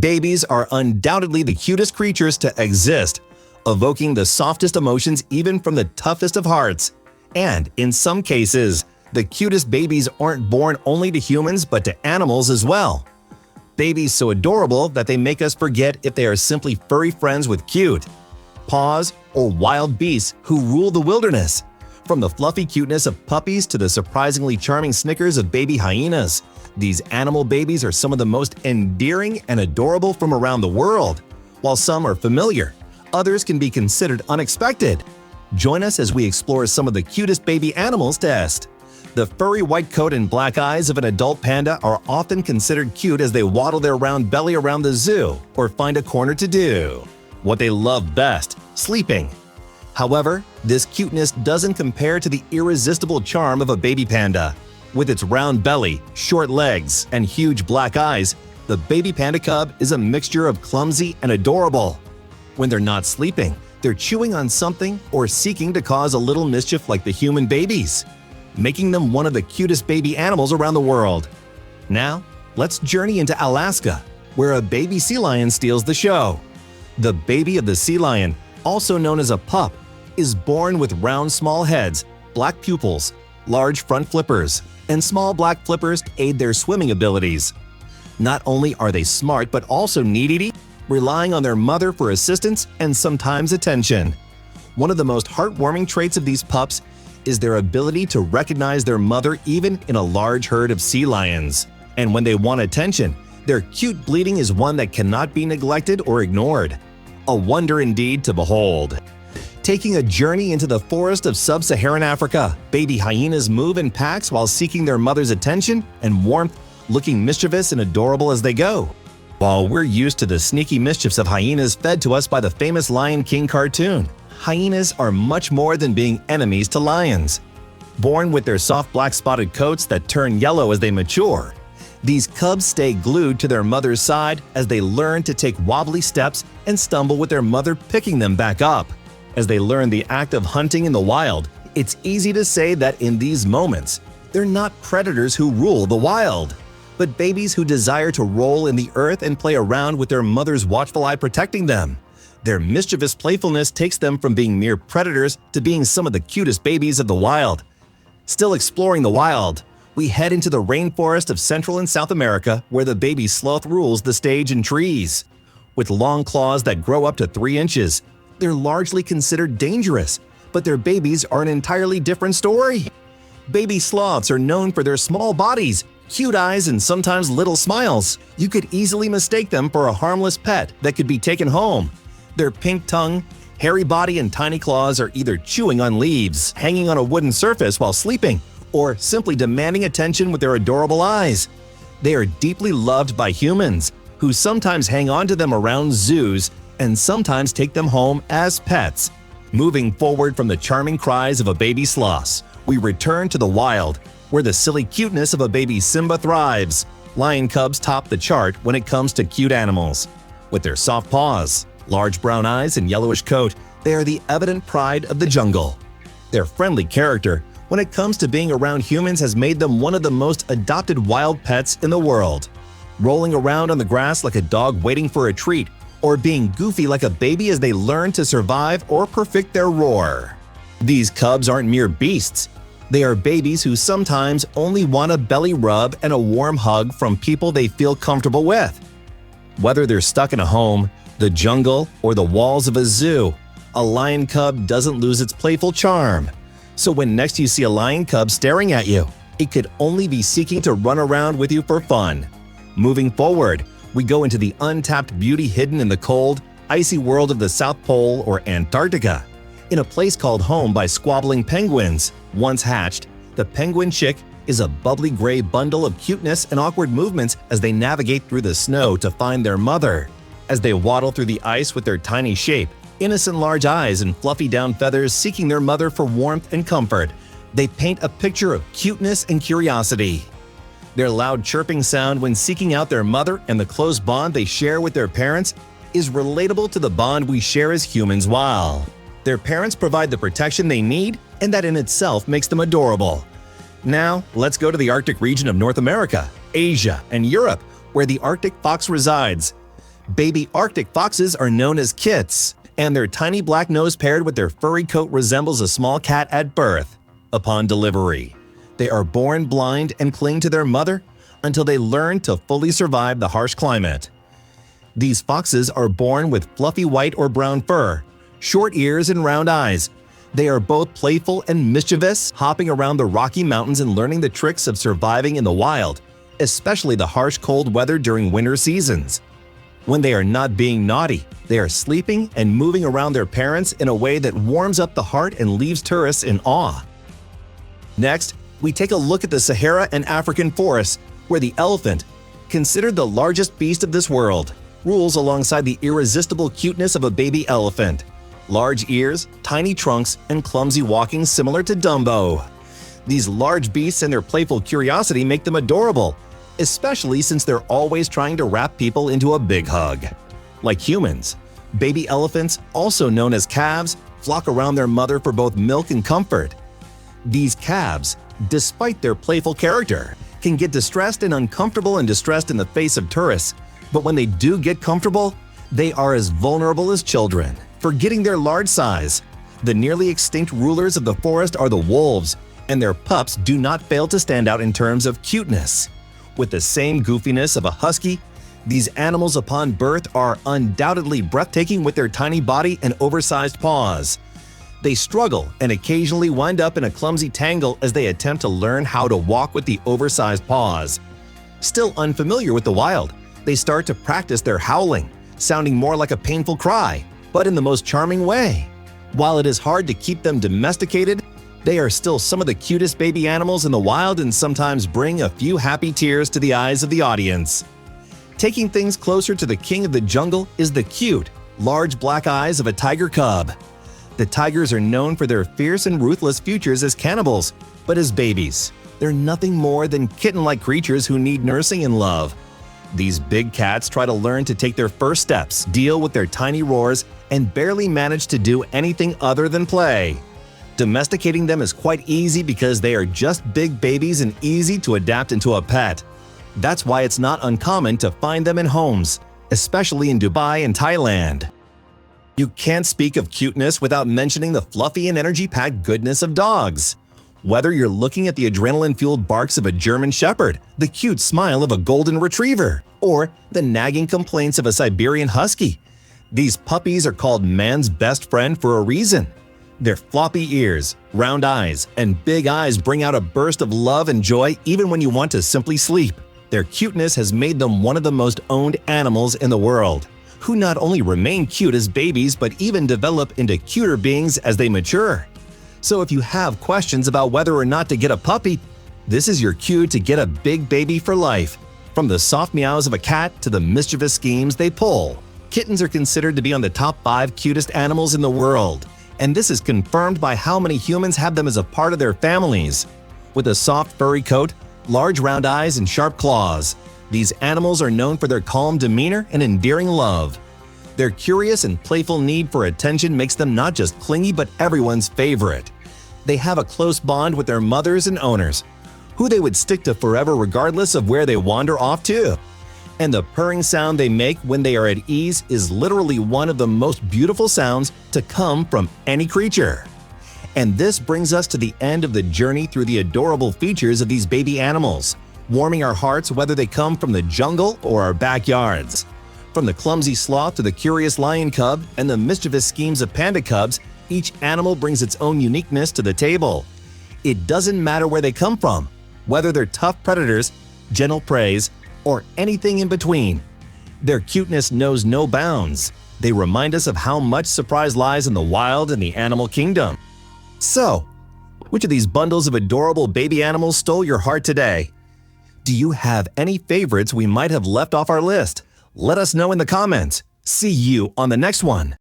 Babies are undoubtedly the cutest creatures to exist, evoking the softest emotions even from the toughest of hearts. And in some cases, the cutest babies aren't born only to humans but to animals as well. Babies so adorable that they make us forget if they are simply furry friends with cute paws or wild beasts who rule the wilderness. From the fluffy cuteness of puppies to the surprisingly charming snickers of baby hyenas, these animal babies are some of the most endearing and adorable from around the world. While some are familiar, others can be considered unexpected. Join us as we explore some of the cutest baby animals to test. The furry white coat and black eyes of an adult panda are often considered cute as they waddle their round belly around the zoo or find a corner to do what they love best, sleeping. However, this cuteness doesn't compare to the irresistible charm of a baby panda. With its round belly, short legs, and huge black eyes, the baby panda cub is a mixture of clumsy and adorable. When they're not sleeping, they're chewing on something or seeking to cause a little mischief like the human babies, making them one of the cutest baby animals around the world. Now, let's journey into Alaska, where a baby sea lion steals the show. The baby of the sea lion, also known as a pup, is born with round small heads, black pupils, large front flippers, and small black flippers to aid their swimming abilities. Not only are they smart but also needy, relying on their mother for assistance and sometimes attention. One of the most heartwarming traits of these pups is their ability to recognize their mother even in a large herd of sea lions. And when they want attention, their cute bleating is one that cannot be neglected or ignored. A wonder indeed to behold. Taking a journey into the forest of sub-Saharan Africa, baby hyenas move in packs while seeking their mother's attention and warmth, looking mischievous and adorable as they go. While we're used to the sneaky mischiefs of hyenas fed to us by the famous Lion King cartoon, hyenas are much more than being enemies to lions. Born with their soft black spotted coats that turn yellow as they mature, these cubs stay glued to their mother's side as they learn to take wobbly steps and stumble with their mother picking them back up. As they learn the act of hunting in the wild, it's easy to say that in these moments, they're not predators who rule the wild, but babies who desire to roll in the earth and play around with their mother's watchful eye protecting them. Their mischievous playfulness takes them from being mere predators to being some of the cutest babies of the wild. Still exploring the wild, we head into the rainforest of Central and South America where the baby sloth rules the stage in trees. With long claws that grow up to 3 inches, they're largely considered dangerous, but their babies are an entirely different story. Baby sloths are known for their small bodies, cute eyes, and sometimes little smiles. You could easily mistake them for a harmless pet that could be taken home. Their pink tongue, hairy body, and tiny claws are either chewing on leaves, hanging on a wooden surface while sleeping, or simply demanding attention with their adorable eyes. They are deeply loved by humans, who sometimes hang on to them around zoos and sometimes take them home as pets. Moving forward from the charming cries of a baby sloth, we return to the wild, where the silly cuteness of a baby Simba thrives. Lion cubs top the chart when it comes to cute animals. With their soft paws, large brown eyes, and yellowish coat, they are the evident pride of the jungle. Their friendly character, when it comes to being around humans, has made them one of the most adopted wild pets in the world. Rolling around on the grass like a dog waiting for a treat, or being goofy like a baby as they learn to survive or perfect their roar. These cubs aren't mere beasts. They are babies who sometimes only want a belly rub and a warm hug from people they feel comfortable with. Whether they're stuck in a home, the jungle, or the walls of a zoo, a lion cub doesn't lose its playful charm. So when next you see a lion cub staring at you, it could only be seeking to run around with you for fun. Moving forward, we go into the untapped beauty hidden in the cold, icy world of the South Pole or Antarctica. In a place called home by squabbling penguins, once hatched, the penguin chick is a bubbly gray bundle of cuteness and awkward movements as they navigate through the snow to find their mother. As they waddle through the ice with their tiny shape, innocent large eyes, and fluffy down feathers seeking their mother for warmth and comfort, they paint a picture of cuteness and curiosity. Their loud chirping sound when seeking out their mother and the close bond they share with their parents is relatable to the bond we share as humans while their parents provide the protection they need, and that in itself makes them adorable. Now, let's go to the Arctic region of North America, Asia, and Europe, where the Arctic fox resides. Baby Arctic foxes are known as kits, and their tiny black nose paired with their furry coat resembles a small cat at birth. Upon delivery, they are born blind and cling to their mother until they learn to fully survive the harsh climate. These foxes are born with fluffy white or brown fur, short ears and round eyes. They are both playful and mischievous, hopping around the Rocky Mountains and learning the tricks of surviving in the wild, especially the harsh cold weather during winter seasons. When they are not being naughty, they are sleeping and moving around their parents in a way that warms up the heart and leaves tourists in awe. Next, we take a look at the Sahara and African forests, where the elephant, considered the largest beast of this world, rules alongside the irresistible cuteness of a baby elephant. Large ears, tiny trunks, and clumsy walking similar to Dumbo. These large beasts and their playful curiosity make them adorable, especially since they're always trying to wrap people into a big hug. Like humans, baby elephants, also known as calves, flock around their mother for both milk and comfort. These calves, despite their playful character, can get distressed and uncomfortable and distressed in the face of tourists, but when they do get comfortable, they are as vulnerable as children, forgetting their large size. The nearly extinct rulers of the forest are the wolves, and their pups do not fail to stand out in terms of cuteness. With the same goofiness of a husky, these animals upon birth are undoubtedly breathtaking with their tiny body and oversized paws. They struggle and occasionally wind up in a clumsy tangle as they attempt to learn how to walk with the oversized paws. Still unfamiliar with the wild, they start to practice their howling, sounding more like a painful cry, but in the most charming way. While it is hard to keep them domesticated, they are still some of the cutest baby animals in the wild and sometimes bring a few happy tears to the eyes of the audience. Taking things closer to the king of the jungle is the cute, large black eyes of a tiger cub. The tigers are known for their fierce and ruthless futures as cannibals, but as babies, they're nothing more than kitten-like creatures who need nursing and love. These big cats try to learn to take their first steps, deal with their tiny roars, and barely manage to do anything other than play. Domesticating them is quite easy because they are just big babies and easy to adapt into a pet. That's why it's not uncommon to find them in homes, especially in Dubai and Thailand. You can't speak of cuteness without mentioning the fluffy and energy-packed goodness of dogs. Whether you're looking at the adrenaline-fueled barks of a German Shepherd, the cute smile of a Golden Retriever, or the nagging complaints of a Siberian Husky, these puppies are called man's best friend for a reason. Their floppy ears, round eyes, and big eyes bring out a burst of love and joy even when you want to simply sleep. Their cuteness has made them one of the most owned animals in the world, who not only remain cute as babies but even develop into cuter beings as they mature. So if you have questions about whether or not to get a puppy, this is your cue to get a big baby for life. From the soft meows of a cat to the mischievous schemes they pull, kittens are considered to be on the top 5 cutest animals in the world. And this is confirmed by how many humans have them as a part of their families. With a soft furry coat, large round eyes, and sharp claws, these animals are known for their calm demeanor and endearing love. Their curious and playful need for attention makes them not just clingy but everyone's favorite. They have a close bond with their mothers and owners, who they would stick to forever regardless of where they wander off to. And the purring sound they make when they are at ease is literally one of the most beautiful sounds to come from any creature. And this brings us to the end of the journey through the adorable features of these baby animals, warming our hearts whether they come from the jungle or our backyards. From the clumsy sloth to the curious lion cub and the mischievous schemes of panda cubs, each animal brings its own uniqueness to the table. It doesn't matter where they come from, whether they're tough predators, gentle preys, or anything in between. Their cuteness knows no bounds. They remind us of how much surprise lies in the wild and the animal kingdom. So, which of these bundles of adorable baby animals stole your heart today? Do you have any favorites we might have left off our list? Let us know in the comments. See you on the next one.